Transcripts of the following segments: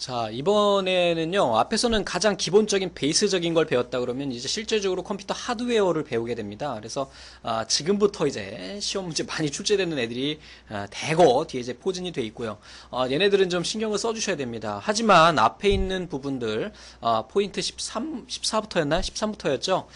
자, 이번에는요, 앞에서는 가장 기본적인 베이스적인 걸 배웠다 그러면 이제 실제적으로 컴퓨터 하드웨어를 배우게 됩니다. 그래서, 지금부터 이제 시험 문제 많이 출제되는 애들이, 대거 뒤에 이제 포진이 돼 있고요. 얘네들은 좀 신경을 써주셔야 됩니다. 하지만 앞에 있는 부분들, 포인트 13, 14부터였나? 13부터였죠?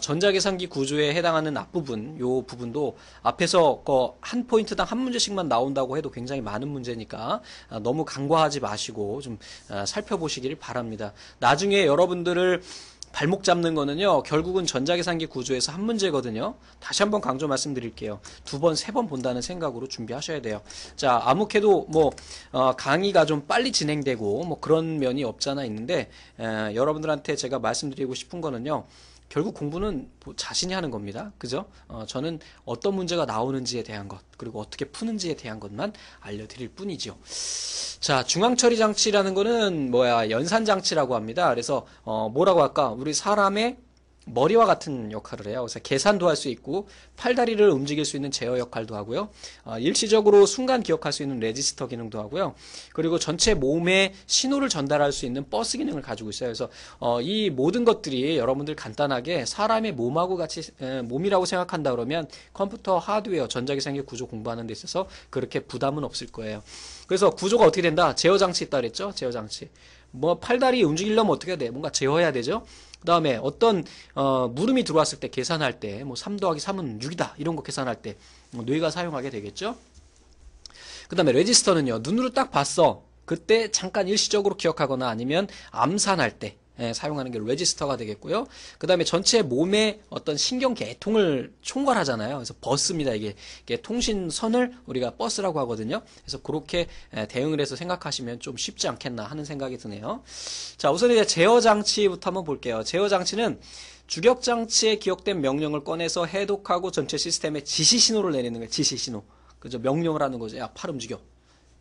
전자계산기 구조에 해당하는 앞부분, 요 부분도 앞에서 한 포인트당 한 문제씩만 나온다고 해도 굉장히 많은 문제니까, 너무 간과하지 마시고, 좀 살펴보시기를 바랍니다. 나중에 여러분들을 발목 잡는 거는요, 결국은 전자계산기 구조에서 한 문제거든요. 다시 한번 강조 말씀드릴게요. 두 번, 세 번 본다는 생각으로 준비하셔야 돼요. 자, 아무래도 강의가 좀 빨리 진행되고, 그런 면이 없잖아 있는데, 여러분들한테 제가 말씀드리고 싶은 거는요, 결국 공부는 자신이 하는 겁니다. 그죠? 저는 어떤 문제가 나오는지에 대한 것, 그리고 어떻게 푸는지에 대한 것만 알려드릴 뿐이죠. 자, 중앙처리 장치라는 거는 연산장치라고 합니다. 그래서, 뭐라고 할까? 우리 사람의 머리와 같은 역할을 해요. 그래서 계산도 할 수 있고, 팔다리를 움직일 수 있는 제어 역할도 하고요. 일시적으로 순간 기억할 수 있는 레지스터 기능도 하고요. 그리고 전체 몸에 신호를 전달할 수 있는 버스 기능을 가지고 있어요. 그래서, 이 모든 것들이 여러분들 간단하게 사람의 몸하고 같이, 몸이라고 생각한다 그러면 컴퓨터 하드웨어, 전자기상기 구조 공부하는 데 있어서 그렇게 부담은 없을 거예요. 그래서 구조가 어떻게 된다? 제어 장치 있다 그랬죠? 제어 장치. 팔다리 움직이려면 어떻게 해야 돼? 뭔가 제어해야 되죠? 그 다음에 어떤 물음이 들어왔을 때 계산할 때 3 더하기 3은 6이다 이런 거 계산할 때 뇌가 사용하게 되겠죠. 그 다음에 레지스터는요, 눈으로 딱 봤어, 그때 잠깐 일시적으로 기억하거나 아니면 암산할 때 사용하는 게 레지스터가 되겠고요. 그 다음에 전체 몸의 어떤 신경 계통을 총괄하잖아요. 그래서 버스입니다. 이게 통신선을 우리가 버스라고 하거든요. 그래서 그렇게 대응을 해서 생각하시면 좀 쉽지 않겠나 하는 생각이 드네요. 자, 우선 이제 제어 장치부터 한번 볼게요. 제어 장치는 주격 장치에 기억된 명령을 꺼내서 해독하고 전체 시스템에 지시 신호를 내리는 거예요. 지시 신호. 그죠? 명령을 하는 거죠. 야, 팔 움직여.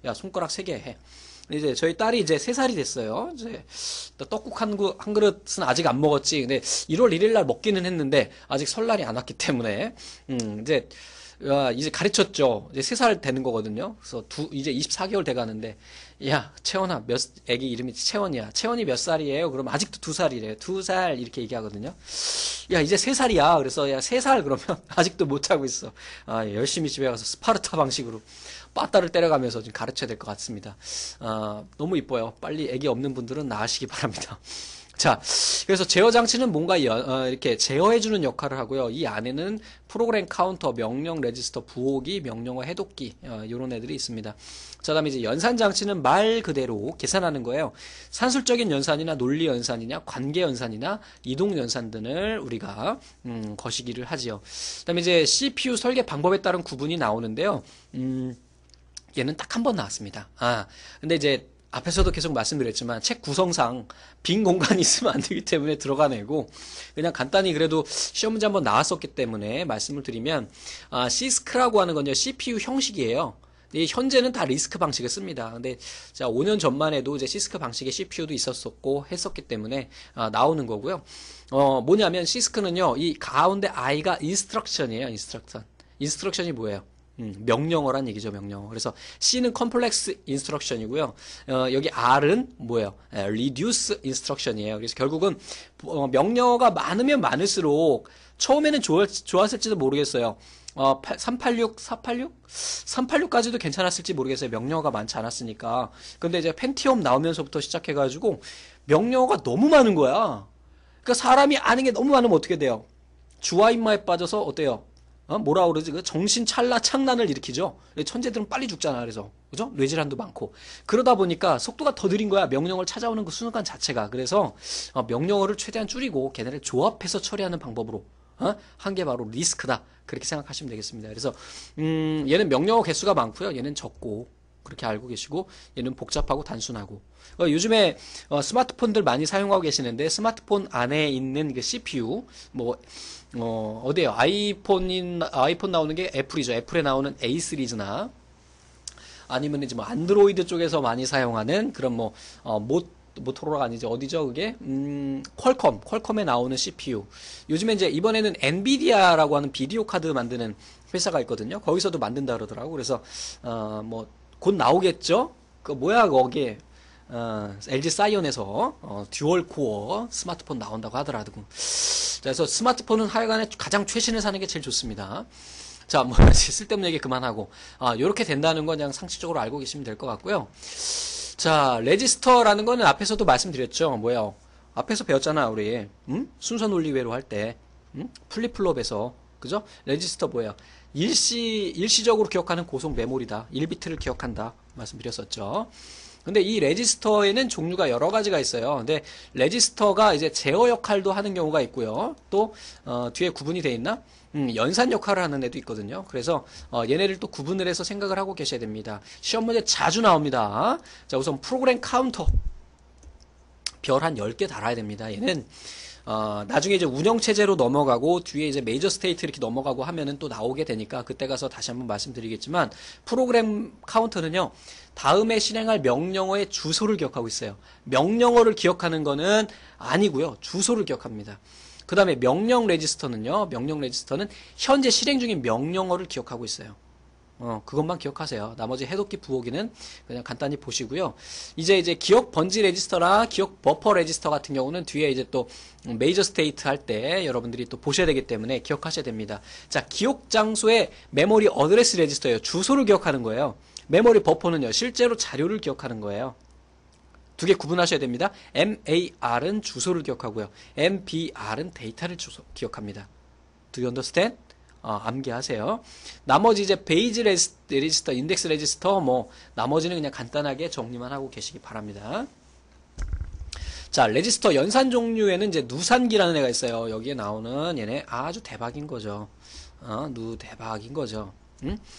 야, 손가락 3개 해. 이제 저희 딸이 이제 3살이 됐어요. 이제 떡국 한 그릇은 아직 안 먹었지. 근데 1월 1일 날 먹기는 했는데 아직 설날이 안 왔기 때문에 이제 가르쳤죠. 이제 3살 되는 거거든요. 그래서 이제 24개월 돼 가는데, 야, 채원아, 애기 이름이 채원이야. 채원이 몇 살이에요? 그럼 아직도 2살이래요. 2살 이렇게 얘기하거든요. 야, 이제 3살이야. 그래서 야, 3살 그러면 아직도 못 하고 있어. 열심히 집에 가서 스파르타 방식으로 빠따를 때려가면서 좀 가르쳐야 될 것 같습니다. 너무 이뻐요. 빨리 애기 없는 분들은 나으시기 바랍니다. 자, 그래서 제어 장치는 뭔가 이렇게 제어해주는 역할을 하고요. 이 안에는 프로그램 카운터, 명령 레지스터, 부호기, 명령어 해독기 이런 애들이 있습니다. 자, 다음에 이제 연산 장치는 말 그대로 계산하는 거예요. 산술적인 연산이나 논리 연산이냐, 관계 연산이나 이동 연산 등을 우리가 거시기를 하지요. 그다음에 이제 CPU 설계 방법에 따른 구분이 나오는데요. 얘는 딱 한 번 나왔습니다. 근데 이제 앞에서도 계속 말씀드렸지만 책 구성상 빈 공간이 있으면 안 되기 때문에 들어가내고, 그냥 간단히 그래도 시험 문제 한번 나왔었기 때문에 말씀을 드리면, 시스크라고 하는 건요, CPU 형식이에요. 현재는 다 리스크 방식을 씁니다. 근데 자, 5년 전만 해도 이제 시스크 방식의 CPU도 있었었고 했었기 때문에 나오는 거고요. 뭐냐면 시스크는요, 이 가운데 I가 인스트럭션이에요. 인스트럭션이 뭐예요? 명령어란 얘기죠, 명령어. 그래서 C는 컴플렉스 인스트럭션이고요. 여기 R은 뭐예요? 리듀스 인스트럭션이에요. 그래서 결국은 명령어가 많으면 많을수록 처음에는 좋았을지도 모르겠어요. 386, 486? 386까지도 괜찮았을지 모르겠어요. 명령어가 많지 않았으니까. 근데 이제 펜티엄 나오면서부터 시작해가지고 명령어가 너무 많은 거야. 그러니까 사람이 아는 게 너무 많으면 어떻게 돼요? 주와 인마에 빠져서 어때요? 뭐라 그러지? 정신 창난을 일으키죠. 천재들은 빨리 죽잖아. 그래서 그죠? 뇌질환도 많고. 그러다 보니까 속도가 더 느린 거야. 명령어를 찾아오는 그 순간 자체가. 그래서 명령어를 최대한 줄이고 걔네를 조합해서 처리하는 방법으로 한 게 바로 리스크다. 그렇게 생각하시면 되겠습니다. 그래서 얘는 명령어 개수가 많고요. 얘는 적고. 그렇게 알고 계시고, 얘는 복잡하고 단순하고. 요즘에 스마트폰들 많이 사용하고 계시는데, 스마트폰 안에 있는 그 CPU, 어디에요? 아이폰 나오는 게 애플이죠. 애플에 나오는 A 시리즈나, 아니면 이제 안드로이드 쪽에서 많이 사용하는 그런 모토로라가 아니죠. 어디죠, 그게? 퀄컴에 나오는 CPU. 요즘에 이제 이번에는 엔비디아라고 하는 비디오 카드 만드는 회사가 있거든요. 거기서도 만든다 그러더라고. 그래서, 곧 나오겠죠? 뭐야, 거기에. LG 사이온에서 듀얼 코어 스마트폰 나온다고 하더라도. 그래서 스마트폰은 하여간에 가장 최신을 사는 게 제일 좋습니다. 자, 뭐 쓸데없는 얘기 그만하고 요렇게 된다는 건 그냥 상식적으로 알고 계시면 될 것 같고요. 자, 레지스터라는 거는 앞에서도 말씀드렸죠. 뭐야? 앞에서 배웠잖아, 우리. 순서 논리외로 할 때. 플립플롭에서. 그죠? 레지스터 뭐예요? 일시적으로 기억하는 고속 메모리다. 1비트를 기억한다. 말씀드렸었죠. 근데 이 레지스터에는 종류가 여러 가지가 있어요. 근데 레지스터가 이제 제어 역할도 하는 경우가 있고요. 또 뒤에 구분이 돼 있나? 연산 역할을 하는 애도 있거든요. 그래서 얘네를 또 구분을 해서 생각을 하고 계셔야 됩니다. 시험 문제 자주 나옵니다. 자, 우선 프로그램 카운터 별 한 10개 달아야 됩니다. 얘는 나중에 이제 운영체제로 넘어가고 뒤에 이제 메이저 스테이트 이렇게 넘어가고 하면은 또 나오게 되니까 그때 가서 다시 한번 말씀드리겠지만 프로그램 카운터는요, 다음에 실행할 명령어의 주소를 기억하고 있어요. 명령어를 기억하는 거는 아니고요. 주소를 기억합니다. 그 다음에 명령 레지스터는요, 명령 레지스터는 현재 실행 중인 명령어를 기억하고 있어요. 그것만 기억하세요. 나머지 해독기, 부호기는 그냥 간단히 보시고요. 이제 기억 번지 레지스터나 기억 버퍼 레지스터 같은 경우는 뒤에 이제 또 메이저 스테이트 할 때 여러분들이 또 보셔야 되기 때문에 기억하셔야 됩니다. 자, 기억 장소의 메모리 어드레스 레지스터예요. 주소를 기억하는 거예요. 메모리 버퍼는요, 실제로 자료를 기억하는 거예요. 두 개 구분하셔야 됩니다. MAR은 주소를 기억하고요. MBR은 데이터를 기억합니다. Do you understand? 암기하세요. 나머지 이제 베이지 레지스터, 인덱스 레지스터, 뭐 나머지는 그냥 간단하게 정리만 하고 계시기 바랍니다. 자, 레지스터 연산 종류에는 이제 누산기라는 애가 있어요. 여기에 나오는 얘네 아주 대박인 거죠. 대박인 거죠.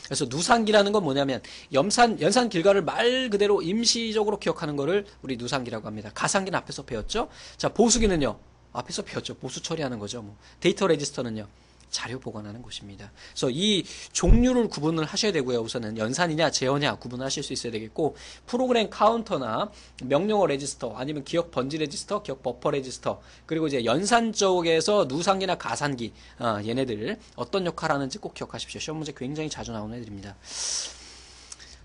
그래서 누산기라는 건 뭐냐면 연산 길가를 말 그대로 임시적으로 기억하는 거를 우리 누산기라고 합니다. 가산기는 앞에서 배웠죠. 자, 보수기는요, 앞에서 배웠죠. 보수 처리하는 거죠. 뭐 데이터 레지스터는요, 자료 보관하는 곳입니다. 그래서 이 종류를 구분을 하셔야 되고요. 우선은 연산이냐 제어냐 구분하실 수 있어야 되겠고, 프로그램 카운터나 명령어 레지스터, 아니면 기억 번지 레지스터, 기억 버퍼 레지스터, 그리고 이제 연산 쪽에서 누산기나 가산기, 얘네들 어떤 역할을 하는지 꼭 기억하십시오. 시험 문제 굉장히 자주 나오는 애들입니다.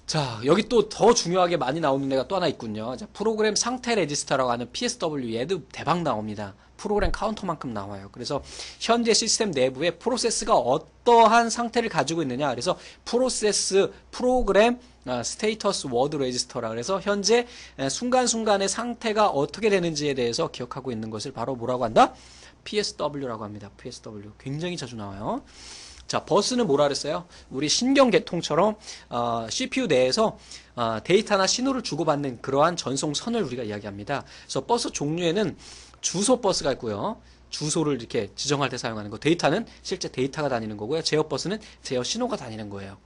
자, 여기 또 더 중요하게 많이 나오는 애가 또 하나 있군요. 자, 프로그램 상태 레지스터라고 하는 PSW, 얘도 대박 나옵니다. 프로그램 카운터만큼 나와요. 그래서 현재 시스템 내부에 프로세스가 어떠한 상태를 가지고 있느냐. 그래서 프로그램 스테이터스 워드 레지스터라 그래서 현재 순간순간의 상태가 어떻게 되는지에 대해서 기억하고 있는 것을 바로 뭐라고 한다? PSW라고 합니다. PSW. 굉장히 자주 나와요. 자, 버스는 뭐라 그랬어요? 우리 신경계통처럼 CPU 내에서 데이터나 신호를 주고받는 그러한 전송선을 우리가 이야기합니다. 그래서 버스 종류에는 주소 버스가 있고요. 주소를 이렇게 지정할 때 사용하는 거. 데이터는 실제 데이터가 다니는 거고요. 제어 버스는 제어 신호가 다니는 거예요.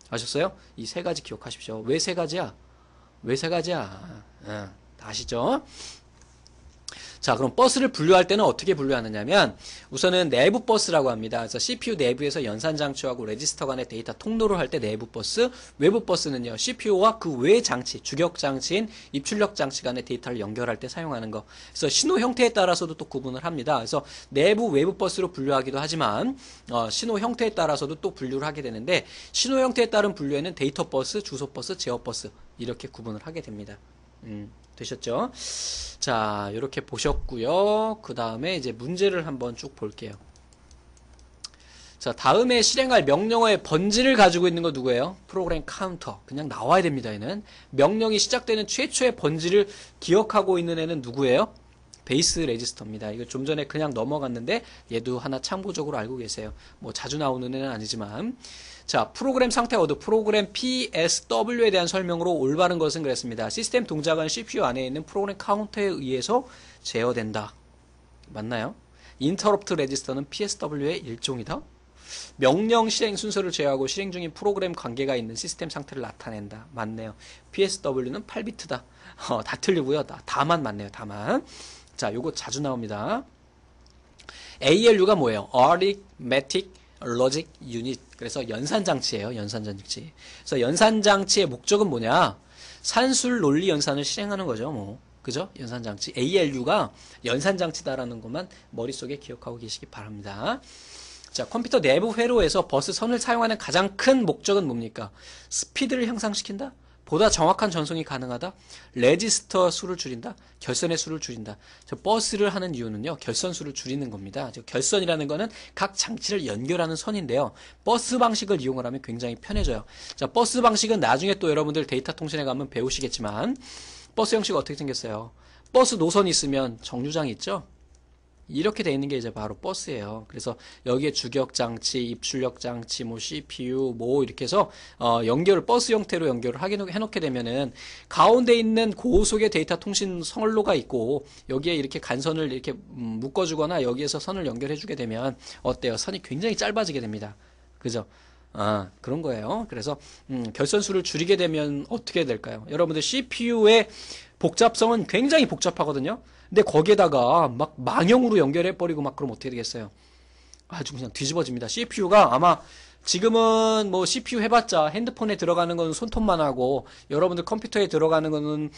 아셨어요? 이 세 가지 기억하십시오. 왜 세 가지야? 왜 세 가지야? 아시죠? 자, 그럼 버스를 분류할 때는 어떻게 분류하느냐면 우선은 내부 버스라고 합니다. 그래서 CPU 내부에서 연산 장치하고 레지스터 간의 데이터 통로를 할 때 내부 버스, 외부 버스는요, CPU와 그 외 장치, 주격 장치인 입출력 장치 간의 데이터를 연결할 때 사용하는 거. 그래서 신호 형태에 따라서도 또 구분을 합니다. 그래서 내부, 외부 버스로 분류하기도 하지만 신호 형태에 따라서도 또 분류를 하게 되는데, 신호 형태에 따른 분류에는 데이터 버스, 주소 버스, 제어 버스 이렇게 구분을 하게 됩니다. 되셨죠? 자, 이렇게 보셨고요. 그 다음에 이제 문제를 한번 쭉 볼게요. 자, 다음에 실행할 명령어의 번지를 가지고 있는 거 누구예요? 프로그램 카운터. 그냥 나와야 됩니다, 얘는. 명령이 시작되는 최초의 번지를 기억하고 있는 애는 누구예요? 베이스 레지스터입니다. 이거 좀 전에 그냥 넘어갔는데 얘도 하나 참고적으로 알고 계세요. 뭐 자주 나오는 애는 아니지만. 자, 프로그램 상태 워드, 프로그램 PSW에 대한 설명으로 올바른 것은 그랬습니다. 시스템 동작은 CPU 안에 있는 프로그램 카운터에 의해서 제어된다. 맞나요? 인터럽트 레지스터는 PSW의 일종이다. 명령 실행 순서를 제어하고 실행 중인 프로그램 관계가 있는 시스템 상태를 나타낸다. 맞네요. PSW는 8비트다. 다 틀리고요. 다만 맞네요. 다만. 자, 요거 자주 나옵니다. ALU가 뭐예요? Arithmetic Logic Unit. 그래서 연산장치예요. 연산장치. 그래서 연산장치의 목적은 뭐냐? 산술 논리 연산을 실행하는 거죠. 뭐. 그죠? 연산장치. ALU가 연산장치다라는 것만 머릿속에 기억하고 계시기 바랍니다. 자, 컴퓨터 내부 회로에서 버스 선을 사용하는 가장 큰 목적은 뭡니까? 스피드를 향상시킨다? 보다 정확한 전송이 가능하다. 레지스터 수를 줄인다. 결선의 수를 줄인다. 저 버스를 하는 이유는요. 결선 수를 줄이는 겁니다. 결선이라는 거는 각 장치를 연결하는 선인데요. 버스 방식을 이용을 하면 굉장히 편해져요. 자, 버스 방식은 나중에 또 여러분들 데이터 통신에 가면 배우시겠지만 버스 형식이 어떻게 생겼어요? 버스 노선이 있으면 정류장이 있죠? 이렇게 돼 있는 게 이제 바로 버스예요. 그래서 여기에 주격 장치, 입출력 장치, 뭐 CPU, 뭐 이렇게 해서 연결을 버스 형태로 연결을 해놓게 되면은 가운데 있는 고속의 데이터 통신 선로가 있고 여기에 이렇게 간선을 이렇게 묶어주거나 여기에서 선을 연결해주게 되면 어때요? 선이 굉장히 짧아지게 됩니다. 그죠? 그런 거예요. 그래서 결선수를 줄이게 되면 어떻게 될까요? 여러분들 CPU의 복잡성은 굉장히 복잡하거든요. 근데 거기에다가 막 망형으로 연결해버리고 막 그러면 어떻게 되겠어요? 아주 그냥 뒤집어집니다. CPU가 아마 지금은 뭐 CPU 해봤자 핸드폰에 들어가는 건 손톱만 하고 여러분들 컴퓨터에 들어가는 거는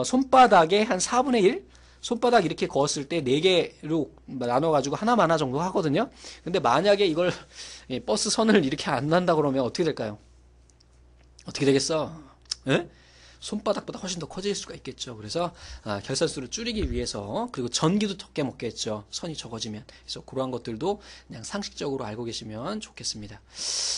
손바닥의 한 4분의 1? 손바닥 이렇게 그었을 때 4개로 나눠가지고 하나만 하나 정도 하거든요. 근데 만약에 이걸 버스 선을 이렇게 안 난다 그러면 어떻게 될까요? 어떻게 되겠어? 에? 손바닥보다 훨씬 더 커질 수가 있겠죠. 그래서 결선수를 줄이기 위해서 그리고 전기도 적게 먹겠죠. 선이 적어지면. 그래서 그러한 것들도 그냥 상식적으로 알고 계시면 좋겠습니다.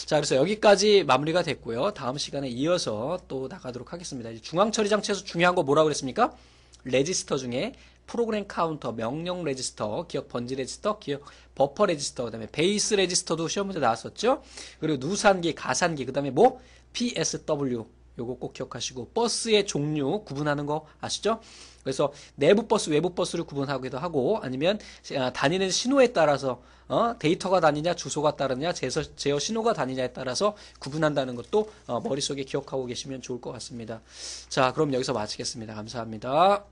자, 그래서 여기까지 마무리가 됐고요. 다음 시간에 이어서 또 나가도록 하겠습니다. 중앙 처리 장치에서 중요한 거 뭐라고 그랬습니까? 레지스터 중에 프로그램 카운터, 명령 레지스터, 기억 번지 레지스터, 기억 버퍼 레지스터, 그다음에 베이스 레지스터도 시험 문제 나왔었죠. 그리고 누산기, 가산기, 그다음에 뭐 PSW 요거 꼭 기억하시고 버스의 종류 구분하는 거 아시죠? 그래서 내부 버스, 외부 버스를 구분하기도 하고 아니면 다니는 신호에 따라서 데이터가 다니냐, 주소가 따르냐, 제어 신호가 다니냐에 따라서 구분한다는 것도 머릿속에 기억하고 계시면 좋을 것 같습니다. 자, 그럼 여기서 마치겠습니다. 감사합니다.